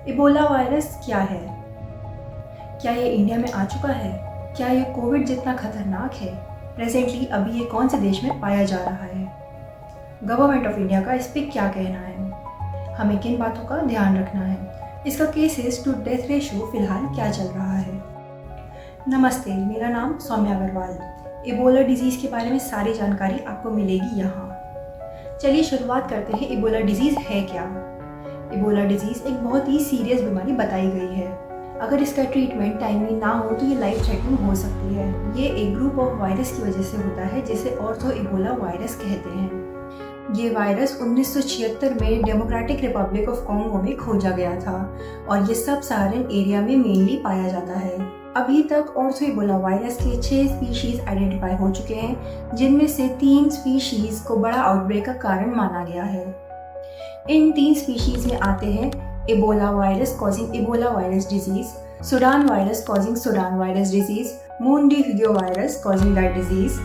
Ebola virus क्या है? क्या ये इंडिया में आ चुका है? क्या ये कोविड जितना खतरनाक है? प्रेजेंटली अभी ये कौन से देश में पाया जा रहा है? गवर्नमेंट ऑफ इंडिया का इस पर क्या कहना है? हमें किन बातों का ध्यान रखना है? इसका केसेस टू डेथ रेशियो फिलहाल क्या चल रहा है? नमस्ते, मेरा नाम सौम्या अग्रवाल। इबोला डिजीज़ के बारे में सारी जानकारी आपको मिलेगी यहाँ। चलिए शुरुआत करते हैं। इबोला डिजीज़ है क्या? इबोला डिजीज़ एक बहुत ही सीरियस बीमारी बताई गई है। अगर इसका ट्रीटमेंट टाइमली ना हो तो ये लाइफ थ्रेटनिंग हो सकती है। ये एक ग्रुप ऑफ वायरस की वजह से होता है जिसे ऑर्थो इबोला वायरस कहते हैं। ये वायरस 1976 में डेमोक्रेटिक रिपब्लिक ऑफ कॉन्गो में खोजा गया था और ये सब सहारन एरिया में मेनली पाया जाता है। अभी तक ऑर्थो इबोला वायरस के 6 स्पीशीज आइडेंटिफाई हो चुके हैं, जिनमें से 3 स्पीशीज को बड़ा आउटब्रेक का कारण माना गया है। इन 3 स्पीशीज में आते हैं Ebola virus causing Ebola virus disease, Sudan virus causing Sudan virus disease, Montevideo virus causing that disease.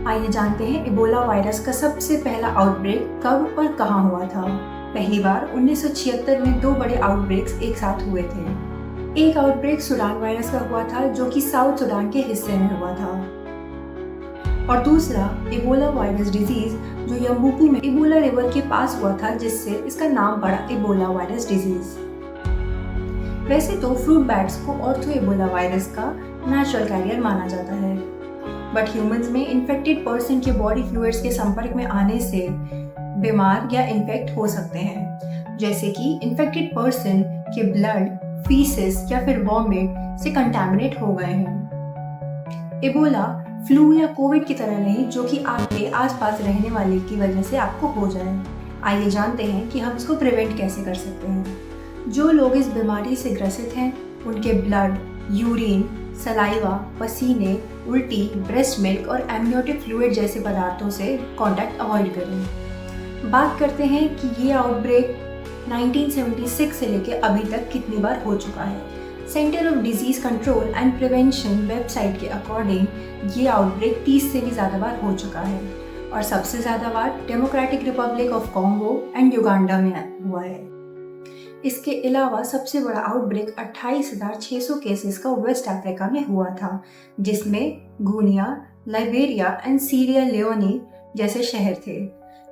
आइए जानते हैं इबोला वायरस का सबसे पहला आउटब्रेक कब और कहाँ हुआ था। पहली बार 1976 में 2 बड़े आउटब्रेक्स एक साथ हुए थे। एक आउटब्रेक सूडान वायरस का हुआ था जो कि साउथ सूडान के हिस्से में हुआ था, और दूसरा इबोला वायरस डिजीज जो यम्बुपू में इबोला रिवर के पास हुआ था, जिससे इसका नाम पड़ा इबोला वायरस डिजीज। वैसे तो फ्रूट बैट्स को ऑर्थो इबोला वायरस का नेचुरल कैरियर माना जाता है, बट ह्यूमंस में इन्फेक्टेड पर्सन के बॉडी फ्लूइड्स के संपर्क में आने से बीमार या इन्फेक्ट हो सकते हैं, जैसे कि इन्फेक्टेड पर्सन के ब्लड, फीसेस या फिर वॉमिट से कंटामिनेट हो गए हैं। इबोला फ्लू या कोविड की तरह नहीं जो कि आपके आसपास रहने वाले की वजह से आपको हो जाए। आइए जानते हैं कि हम इसको प्रिवेंट कैसे कर सकते हैं। जो लोग इस बीमारी से ग्रसित हैं उनके ब्लड, यूरिन, सलाइवा, पसीने, उल्टी, ब्रेस्ट मिल्क और एमनियोटिक फ्लूइड जैसे पदार्थों से कांटेक्ट अवॉइड करें। बात करते हैं कि ये आउटब्रेक 1976 से लेकर अभी तक कितनी बार हो चुका है। Centre of disease control and prevention website के अकॉर्डिंग ये आउटब्रेक 30 से भी ज़्यादा बार हो चुका है, और सबसे ज़्यादा बार Democratic Republic of Congo and Uganda में हुआ है। इसके अलावा सबसे बड़ा आउटब्रेक 28,600 केसेस का वेस्ट अफ्रीका में हुआ था, जिसमें Guinea, Liberia and Sierra Leone जैसे शहर थे।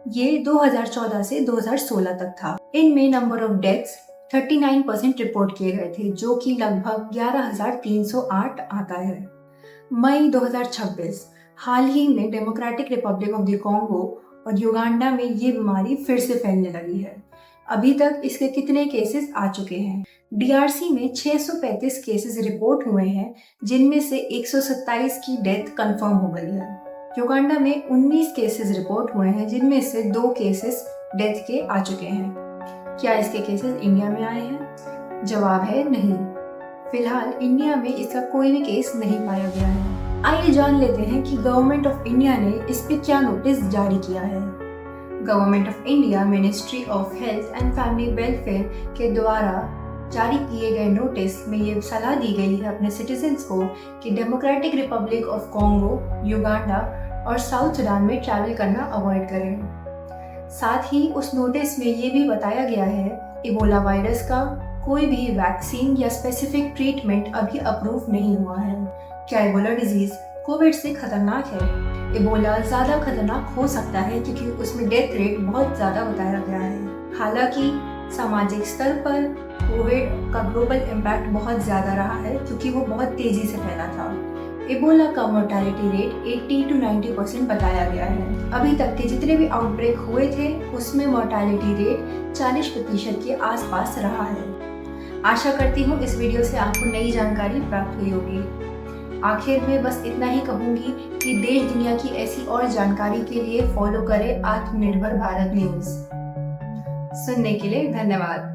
ये 2014 से 2016 तक था। इनमें नंबर ऑफ डेथ्स 39% रिपोर्ट किए गए थे, जो कि लगभग 11,308 आता है। मई 2026 हाल ही में democratic Republic of the Congo और युगांडा में ये बीमारी फिर से फैलने लगी है। अभी तक इसके कितने केसेस आ चुके हैं? डीआरसी में 635 केसेस रिपोर्ट हुए हैं, जिनमें से 127 की डेथ कंफर्म हो गई है। युगांडा में 19 केसेस रिपोर्ट हुए हैं, जिनमें से 2 केसेस डेथ के आ चुके हैं। क्या इसके केसेस इंडिया में आए हैं? जवाब है नहीं। फिलहाल इंडिया में इसका कोई भी केस नहीं पाया गया है। आइए जान लेते हैं कि गवर्नमेंट ऑफ इंडिया ने इस पे क्या नोटिस जारी किया है। Government of India ministry of health and family welfare के द्वारा जारी किए गए नोटिस में ये सलाह दी गई है अपने सिटीजन्स को कि democratic Republic of Congo, Uganda और साउथ सूडान में ट्रैवल करना अवॉइड करें। साथ ही उस नोटिस में ये भी बताया गया है इबोला वायरस का कोई भी वैक्सीन या स्पेसिफिक ट्रीटमेंट अभी अप्रूव नहीं हुआ है। क्या इबोला डिजीज कोविड से खतरनाक है? इबोला ज़्यादा खतरनाक हो सकता है क्योंकि उसमें डेथ रेट बहुत ज़्यादा बताया गया है। हालांकि सामाजिक स्तर पर कोविड का ग्लोबल इम्पैक्ट बहुत ज़्यादा रहा है क्योंकि वो बहुत तेज़ी से फैला था। इबोला का मोर्टालिटी रेट 80 to 90% बताया गया है। अभी तक के जितने भी आउटब्रेक हुए थे उसमें मोर्टालिटी रेट 40% के आसपास रहा है। आशा करती हूँ इस वीडियो से आपको नई जानकारी प्राप्त हुई होगी। आखिर में बस इतना ही कहूँगी कि देश दुनिया की ऐसी और जानकारी के लिए फॉलो करें आत्मनिर्भर भारत न्यूज़। सुनने के लिए धन्यवाद।